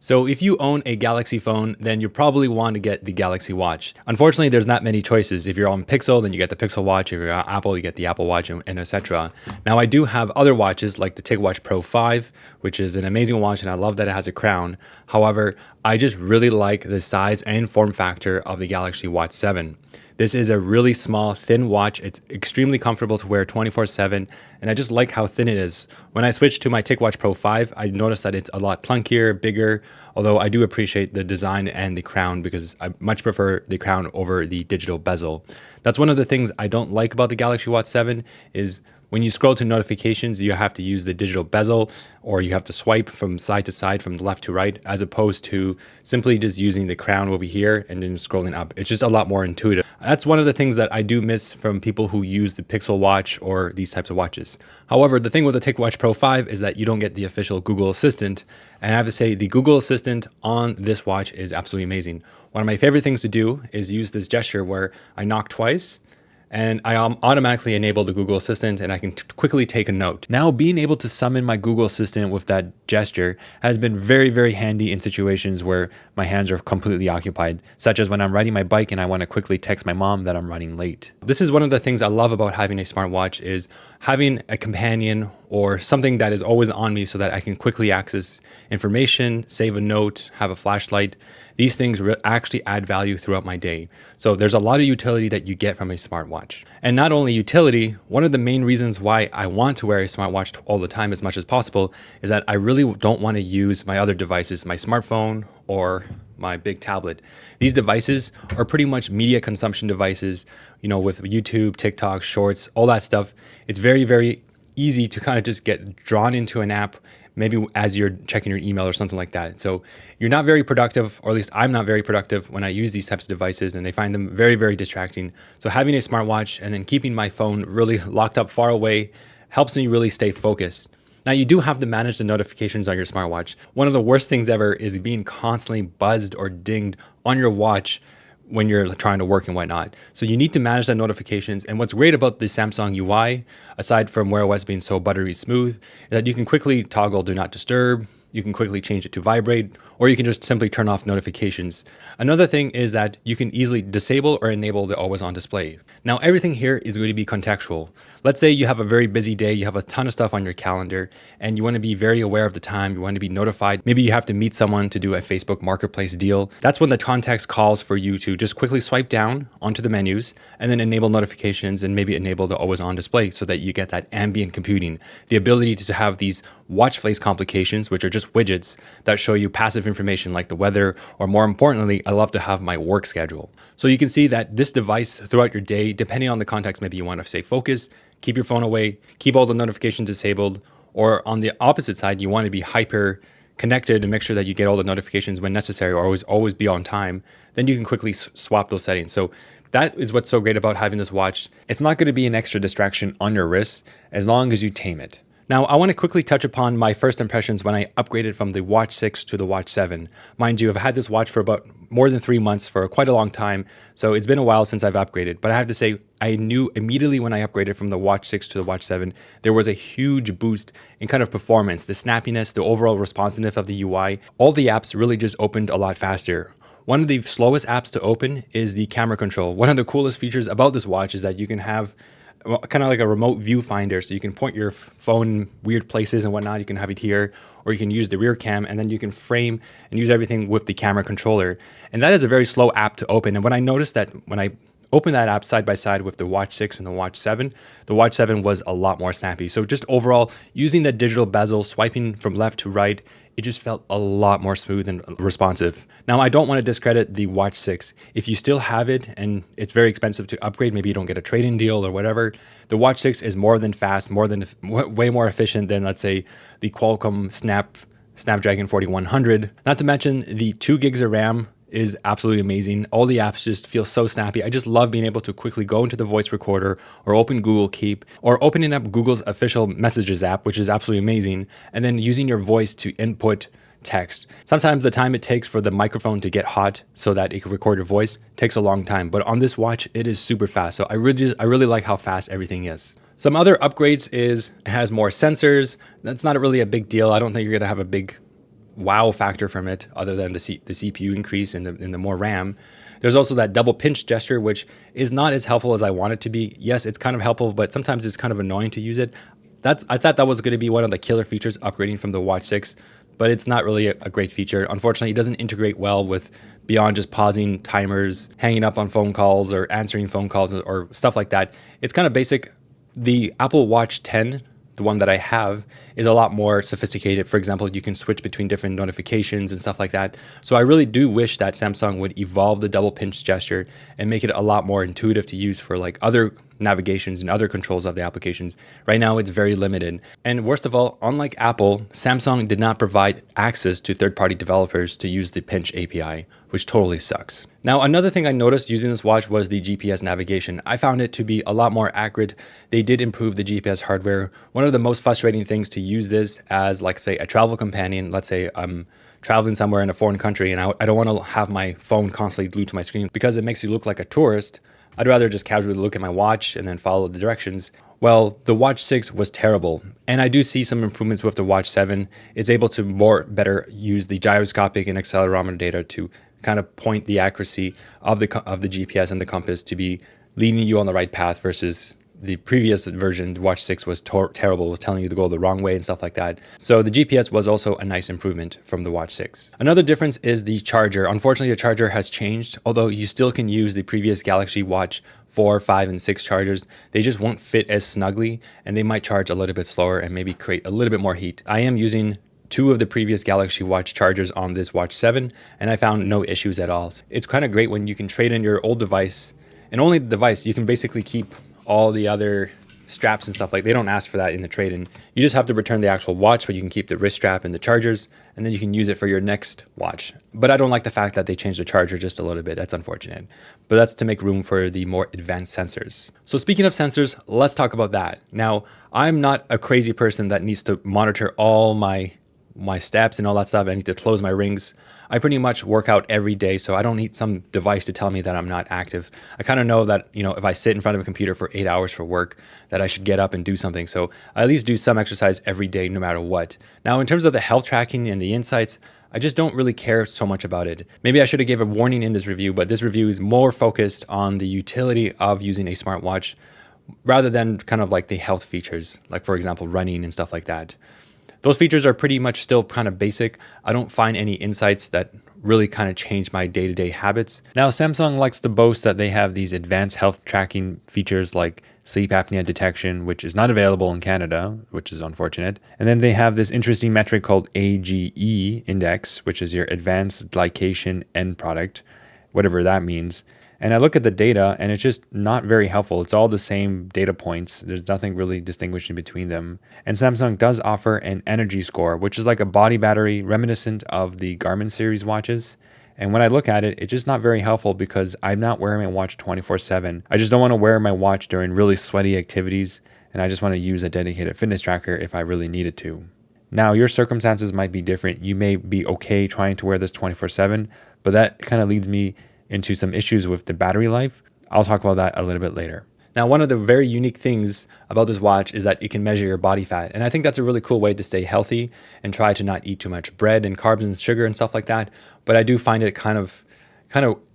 So if you own a Galaxy phone, then you probably want to get the Galaxy Watch. Unfortunately, there's not many choices. If you're on Pixel, then you get the Pixel Watch. If you're on Apple, you get the Apple Watch, and etc. Now, I do have other watches like the TicWatch Pro 5, which is an amazing watch, and I love that it has a crown. However, I just really like the size and form factor of the Galaxy Watch 7. This is a really small, thin watch. It's extremely comfortable to wear 24/7, and I just like how thin it is. When I switched to my TicWatch Pro 5, I noticed that it's a lot clunkier, bigger, although I do appreciate the design and the crown because I much prefer the crown over the digital bezel. That's one of the things I don't like about the Galaxy Watch 7 is when you scroll to notifications, you have to use the digital bezel or you have to swipe from side to side, from left to right, as opposed to simply just using the crown over here and then scrolling up. It's just a lot more intuitive. That's one of the things that I do miss from people who use the Pixel Watch or these types of watches. However, the thing with the TicWatch Pro 5 is that you don't get the official Google Assistant. And I have to say, the Google Assistant on this watch is absolutely amazing. One of my favorite things to do is use this gesture where I knock twice, and I automatically enable the Google Assistant and I can quickly take a note. Now, being able to summon my Google Assistant with that gesture has been very, very handy in situations where my hands are completely occupied, such as when I'm riding my bike and I want to quickly text my mom that I'm running late. This is one of the things I love about having a smartwatch is having a companion or something that is always on me so that I can quickly access information, save a note, have a flashlight. These things actually add value throughout my day. So there's a lot of utility that you get from a smartwatch. And not only utility, one of the main reasons why I want to wear a smartwatch all the time as much as possible is that I really don't want to use my other devices, my smartphone or my big tablet. These devices are pretty much media consumption devices, with YouTube, TikTok, Shorts, all that stuff. It's very, very easy to kind of just get drawn into an app, maybe as you're checking your email or something like that. So you're not very productive, or at least I'm not very productive when I use these types of devices, and they find them very, very distracting. So having a smartwatch and then keeping my phone really locked up far away helps me really stay focused. Now, you do have to manage the notifications on your smartwatch. One of the worst things ever is being constantly buzzed or dinged on your watch when you're trying to work and whatnot. So you need to manage the notifications. And what's great about the Samsung UI, aside from Wear OS being so buttery smooth, is that you can quickly toggle Do Not Disturb, you can quickly change it to vibrate, or you can just simply turn off notifications. Another thing is that you can easily disable or enable the always on display. Now, everything here is going to be contextual. Let's say you have a very busy day, you have a ton of stuff on your calendar, and you want to be very aware of the time, you want to be notified. Maybe you have to meet someone to do a Facebook Marketplace deal. That's when the context calls for you to just quickly swipe down onto the menus and then enable notifications and maybe enable the always on display so that you get that ambient computing, the ability to have these watch face complications, which are just widgets that show you passive information like the weather, or more importantly, I love to have my work schedule. So you can see that this device throughout your day, depending on the context, maybe you want to stay focused, keep your phone away, keep all the notifications disabled, or on the opposite side, you want to be hyper connected and make sure that you get all the notifications when necessary or always be on time, then you can quickly swap those settings. So that is what's so great about having this watch. It's not going to be an extra distraction on your wrist as long as you tame it. Now, I want to quickly touch upon my first impressions when I upgraded from the Watch 6 to the Watch 7. Mind you, I've had this watch for about more than 3 months, for quite a long time, so it's been a while since I've upgraded. But I have to say, I knew immediately when I upgraded from the Watch 6 to the Watch 7, there was a huge boost in kind of performance, the snappiness, the overall responsiveness of the UI. All the apps really just opened a lot faster. One of the slowest apps to open is the camera control. One of the coolest features about this watch is that you can have kind of like a remote viewfinder, so you can point your phone in weird places and whatnot. You can have it here, or you can use the rear cam, and then you can frame and use everything with the camera controller. And that is a very slow app to open. And when I noticed that when I opened that app side by side with the Watch 6 and the Watch 7, the Watch 7 was a lot more snappy. So just overall, using the digital bezel, swiping from left to right, it just felt a lot more smooth and responsive. Now, I don't want to discredit the Watch 6. If you still have it and it's very expensive to upgrade, maybe you don't get a trade-in deal or whatever, the Watch 6 is more than fast, way more efficient than, let's say, the Qualcomm Snapdragon 4100. Not to mention the 2 gigs of RAM is absolutely amazing. All the apps just feel so snappy. I just love being able to quickly go into the voice recorder or open Google Keep or opening up Google's official messages app, which is absolutely amazing, and then using your voice to input text. Sometimes the time it takes for the microphone to get hot so that it can record your voice takes a long time, but on this watch, it is super fast. So I really like how fast everything is. Some other upgrades is it has more sensors. That's not really a big deal. I don't think you're gonna have a big wow factor from it other than the CPU increase and the more RAM. There's also that double pinch gesture, which is not as helpful as I want it to be. Yes, it's kind of helpful, but sometimes it's kind of annoying to use it. I thought that was going to be one of the killer features upgrading from the Watch 6, but it's not really a great feature. Unfortunately, it doesn't integrate well with beyond just pausing timers, hanging up on phone calls, or answering phone calls, or stuff like that. It's kind of basic. The Apple Watch 10, the one that I have, is a lot more sophisticated. For example, you can switch between different notifications and stuff like that. So I really do wish that Samsung would evolve the double pinch gesture and make it a lot more intuitive to use for like other navigations and other controls of the applications. Right now, it's very limited. And worst of all, unlike Apple, Samsung did not provide access to third-party developers to use the Pinch API, which totally sucks. Now, another thing I noticed using this watch was the GPS navigation. I found it to be a lot more accurate. They did improve the GPS hardware. One of the most frustrating things to use this as, like, say, a travel companion. Let's say I'm traveling somewhere in a foreign country and I don't want to have my phone constantly glued to my screen because it makes you look like a tourist. I'd rather just casually look at my watch and then follow the directions. Well, the Watch 6 was terrible. And I do see some improvements with the Watch 7. It's able to better use the gyroscopic and accelerometer data to kind of point the accuracy of the GPS and the compass to be leading you on the right path versus the previous version, the Watch 6, was terrible, was telling you to go the wrong way and stuff like that. So the GPS was also a nice improvement from the Watch 6. Another difference is the charger. Unfortunately, the charger has changed, although you still can use the previous Galaxy Watch 4, 5, and 6 chargers. They just won't fit as snugly, and they might charge a little bit slower and maybe create a little bit more heat. I am using 2 of the previous Galaxy Watch chargers on this Watch 7, and I found no issues at all. It's kind of great when you can trade in your old device, and only the device. You can basically keep all the other straps and stuff. Like, they don't ask for that in the trade-in. You just have to return the actual watch, but you can keep the wrist strap and the chargers, and then you can use it for your next watch. But I don't like the fact that they changed the charger just a little bit. That's unfortunate. But that's to make room for the more advanced sensors. So speaking of sensors, let's talk about that. Now, I'm not a crazy person that needs to monitor all my steps and all that stuff. I need to close my rings. I pretty much work out every day, so I don't need some device to tell me that I'm not active. I kind of know that, if I sit in front of a computer for 8 hours for work, that I should get up and do something. So I at least do some exercise every day, no matter what. Now, in terms of the health tracking and the insights, I just don't really care so much about it. Maybe I should have gave a warning in this review, but this review is more focused on the utility of using a smartwatch rather than kind of like the health features, like, for example, running and stuff like that. Those features are pretty much still kind of basic. I don't find any insights that really kind of change my day-to-day habits. Now, Samsung likes to boast that they have these advanced health tracking features like sleep apnea detection, which is not available in Canada, which is unfortunate. And then they have this interesting metric called AGE index, which is your advanced glycation end product, whatever that means. And I look at the data and it's just not very helpful. It's all the same data points. There's nothing really distinguishing between them. And Samsung does offer an energy score, which is like a body battery reminiscent of the Garmin series watches. And when I look at it, it's just not very helpful because I'm not wearing my watch 24/7. I just don't want to wear my watch during really sweaty activities. And I just want to use a dedicated fitness tracker if I really needed to. Now, your circumstances might be different. You may be okay trying to wear this 24/7, but that kind of leads me into some issues with the battery life. I'll talk about that a little bit later. Now, one of the very unique things about this watch is that it can measure your body fat. And I think that's a really cool way to stay healthy and try to not eat too much bread and carbs and sugar and stuff like that. But I do find it kind of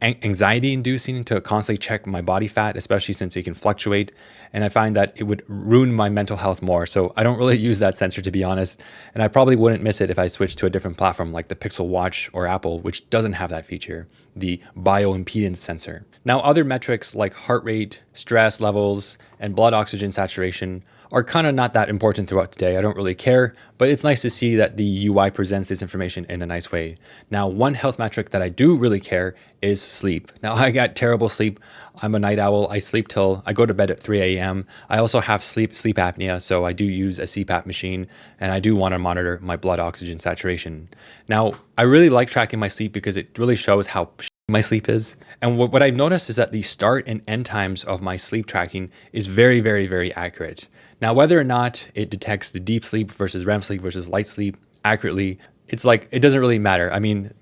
anxiety inducing to constantly check my body fat, especially since it can fluctuate. And I find that it would ruin my mental health more. So I don't really use that sensor, to be honest. And I probably wouldn't miss it if I switched to a different platform like the Pixel Watch or Apple, which doesn't have that feature, the bioimpedance sensor. Now, other metrics like heart rate, stress levels, and blood oxygen saturation are kind of not that important throughout the day. I don't really care, but it's nice to see that the UI presents this information in a nice way. Now, one health metric that I do really care is sleep. Now, I got terrible sleep. I'm a night owl. I go to bed at 3 a.m. I also have sleep apnea, so I do use a CPAP machine, and I do want to monitor my blood oxygen saturation. Now, I really like tracking my sleep because it really shows how my sleep is. And what I've noticed is that the start and end times of my sleep tracking is very, very, very accurate. Now, whether or not it detects the deep sleep versus REM sleep versus light sleep accurately, it's like, it doesn't really matter. I mean,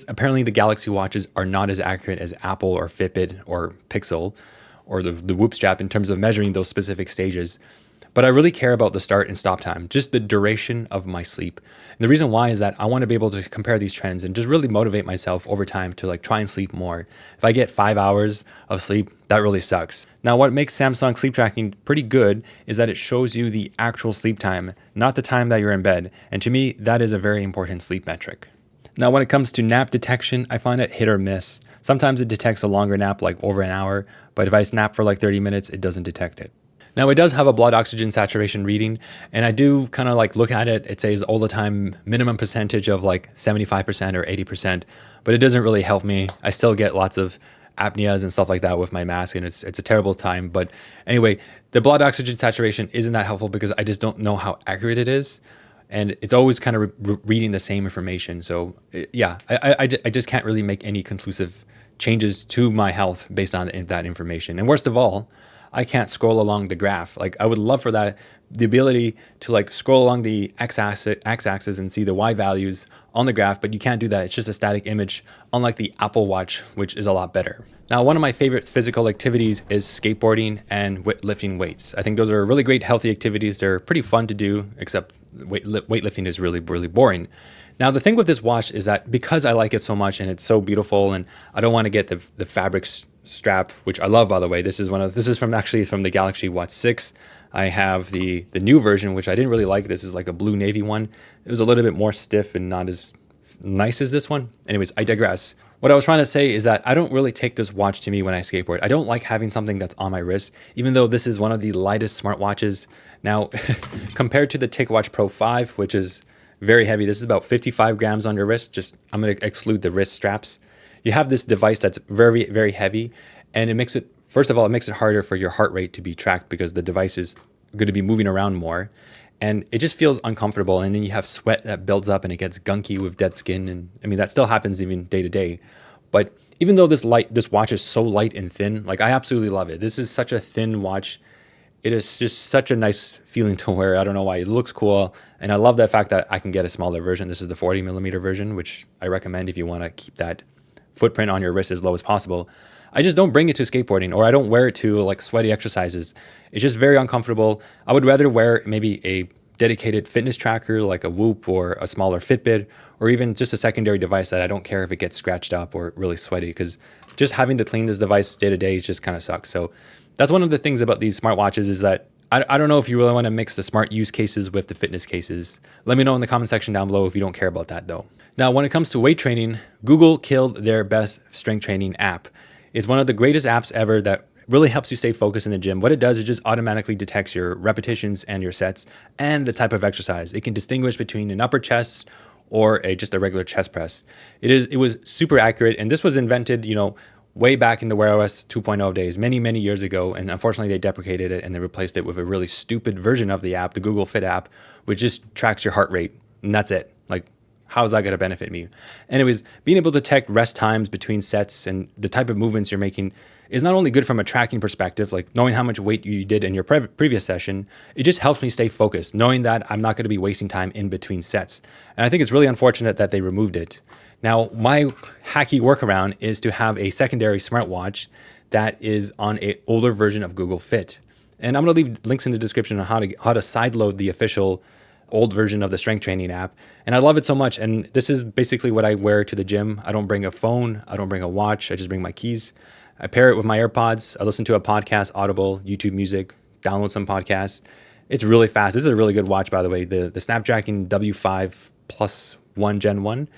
apparently the Galaxy Watches are not as accurate as Apple or Fitbit or Pixel or the Whoop strap in terms of measuring those specific stages. but I really care about the start and stop time, just the duration of my sleep. And the reason why is that I want to be able to compare these trends and just really motivate myself over time to like try and sleep more. If I get 5 hours of sleep, that really sucks. Now, what makes Samsung sleep tracking pretty good is that it shows you the actual sleep time, not the time that you're in bed. And to me, that is a very important sleep metric. Now, when it comes to nap detection, I find it hit or miss. Sometimes it detects a longer nap, like over an hour, but if I nap for like 30 minutes, it doesn't detect it. Now, it does have a blood oxygen saturation reading, and I do kind of like look at it. It says all the time minimum percentage of like 75% or 80%, but it doesn't really help me. I still get lots of apneas and stuff like that with my mask, and it's a terrible time. But anyway, the blood oxygen saturation isn't that helpful because I just don't know how accurate it is. And it's always kind of reading the same information. So yeah, I just can't really make any conclusive changes to my health based on that information. And worst of all, I can't scroll along the graph. Like I would love for that, the ability to like scroll along the x-axis and see the y values on the graph, but you can't do that. It's just a static image, unlike the Apple Watch, which is a lot better. Now, one of my favorite physical activities is skateboarding and lifting weights. I think those are really great healthy activities. They're pretty fun to do, except weightlifting is really, really boring. Now, the thing with this watch is that because I like it so much and it's so beautiful, and I don't want to get the fabric strap, which I love, by the way. This is from the Galaxy Watch 6. I have the new version, which I didn't really like. This is like a blue navy one. It was a little bit more stiff and not as nice as this one. Anyways, I digress. What I was trying to say is that I don't really take this watch to me when I skateboard. I don't like having something that's on my wrist, even though this is one of the lightest smartwatches. Now, compared to the TicWatch Pro 5, which is very heavy, this is about 55 grams on your wrist. I'm going to exclude the wrist straps. You have this device that's very, very heavy, and it makes it harder for your heart rate to be tracked because the device is going to be moving around more, and it just feels uncomfortable. And then you have sweat that builds up and it gets gunky with dead skin. And I mean, that still happens even day to day. But even though this watch is so light and thin, like I absolutely love it. This is such a thin watch. It is just such a nice feeling to wear. I don't know why. It looks cool. And I love the fact that I can get a smaller version. This is the 40 millimeter version, which I recommend if you want to keep that footprint on your wrist as low as possible. I just don't bring it to skateboarding, or I don't wear it to like sweaty exercises. It's just very uncomfortable. I would rather wear maybe a dedicated fitness tracker like a Whoop or a smaller Fitbit, or even just a secondary device that I don't care if it gets scratched up or really sweaty, because just having to clean this device day to day just kind of sucks. So that's one of the things about these smartwatches is that I don't know if you really want to mix the smart use cases with the fitness cases. Let me know in the comment section down below if you don't care about that though. Now, when it comes to weight training, Google killed their best strength training app. It's one of the greatest apps ever that really helps you stay focused in the gym. What it does is just automatically detects your repetitions and your sets and the type of exercise. It can distinguish between an upper chest or just a regular chest press. It was super accurate, and this was invented, way back in the Wear OS 2.0 days, many, many years ago. And unfortunately, they deprecated it and they replaced it with a really stupid version of the app, the Google Fit app, which just tracks your heart rate. And that's it. Like, how is that going to benefit me? Anyways, being able to detect rest times between sets and the type of movements you're making is not only good from a tracking perspective, like knowing how much weight you did in your previous session, it just helps me stay focused, knowing that I'm not going to be wasting time in between sets. And I think it's really unfortunate that they removed it. Now, my hacky workaround is to have a secondary smartwatch that is on an older version of Google Fit. And I'm going to leave links in the description on how to sideload the official old version of the strength training app. And I love it so much. And this is basically what I wear to the gym. I don't bring a phone. I don't bring a watch. I just bring my keys. I pair it with my AirPods. I listen to a podcast, Audible, YouTube Music, download some podcasts. It's really fast. This is a really good watch, by the way. The Snapdragon W5 Plus 1 Gen 1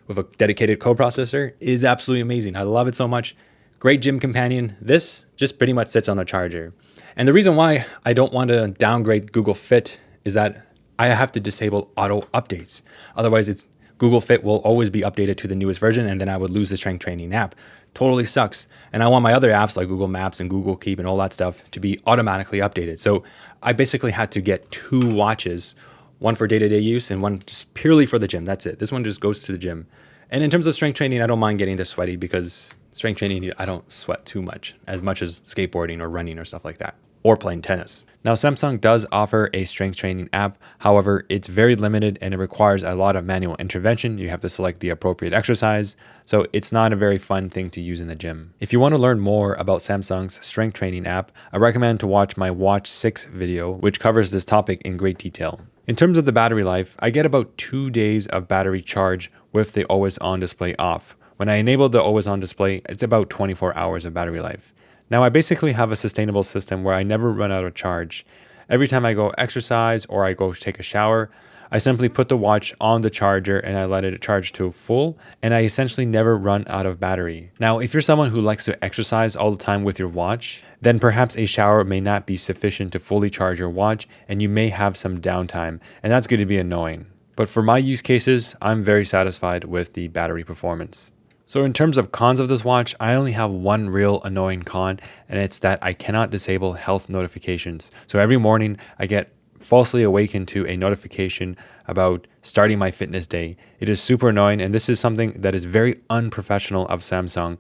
with a dedicated coprocessor is absolutely amazing. I love it so much. Great gym companion. This just pretty much sits on the charger. And the reason why I don't want to downgrade Google Fit is that I have to disable auto updates. Otherwise, Google Fit will always be updated to the newest version, and then I would lose the strength training app. Totally sucks. And I want my other apps like Google Maps and Google Keep and all that stuff to be automatically updated. So I basically had to get 2 watches, one for day-to-day use and one just purely for the gym. That's it. This one just goes to the gym. And in terms of strength training, I don't mind getting this sweaty because strength training, I don't sweat too much as skateboarding or running or stuff like that. or playing tennis. Now, Samsung does offer a strength training app. However, it's very limited and it requires a lot of manual intervention. You have to select the appropriate exercise. So it's not a very fun thing to use in the gym. If you want to learn more about Samsung's strength training app, I recommend to watch my Watch 6 video, which covers this topic in great detail. In terms of the battery life, I get about 2 days of battery charge with the always on display off. When I enable the always on display, it's about 24 hours of battery life. Now, I basically have a sustainable system where I never run out of charge. Every time I go exercise or I go take a shower, I simply put the watch on the charger and I let it charge to full, and I essentially never run out of battery. Now, if you're someone who likes to exercise all the time with your watch, then perhaps a shower may not be sufficient to fully charge your watch and you may have some downtime, and that's going to be annoying. But for my use cases, I'm very satisfied with the battery performance. So in terms of cons of this watch, I only have one real annoying con, and it's that I cannot disable health notifications. So every morning I get falsely awakened to a notification about starting my fitness day. It is super annoying, and this is something that is very unprofessional of Samsung.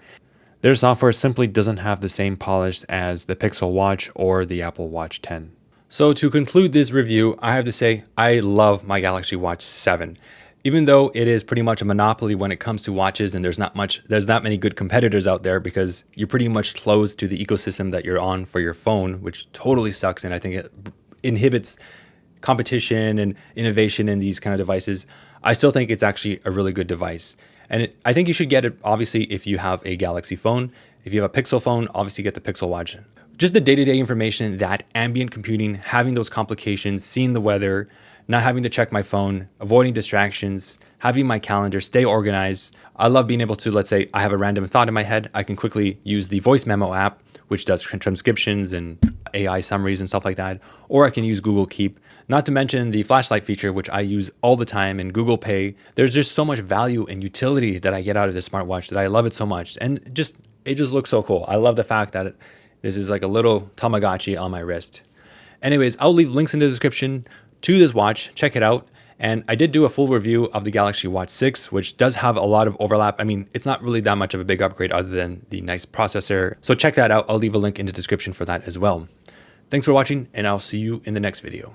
Their software simply doesn't have the same polish as the Pixel Watch or the Apple Watch 10. So to conclude this review, I have to say I love my Galaxy Watch 7. Even though it is pretty much a monopoly when it comes to watches, and there's not many good competitors out there because you're pretty much closed to the ecosystem that you're on for your phone, which totally sucks. And I think it inhibits competition and innovation in these kind of devices. I still think it's actually a really good device. And I think you should get it, obviously, if you have a Galaxy phone. If you have a Pixel phone, obviously get the Pixel Watch. Just the day-to-day information, that ambient computing, having those complications, seeing the weather, not having to check my phone, avoiding distractions, having my calendar, stay organized. I love being able to, let's say I have a random thought in my head, I can quickly use the voice memo app, which does transcriptions and AI summaries and stuff like that. Or I can use Google Keep, not to mention the flashlight feature, which I use all the time, and Google Pay. There's just so much value and utility that I get out of this smartwatch that I love it so much. And it just looks so cool. I love the fact that this is like a little Tamagotchi on my wrist. Anyways, I'll leave links in the description to this watch. Check it out. And I did do a full review of the Galaxy Watch 6, which does have a lot of overlap. I mean, it's not really that much of a big upgrade other than the nice processor. So check that out. I'll leave a link in the description for that as well. Thanks for watching, and I'll see you in the next video.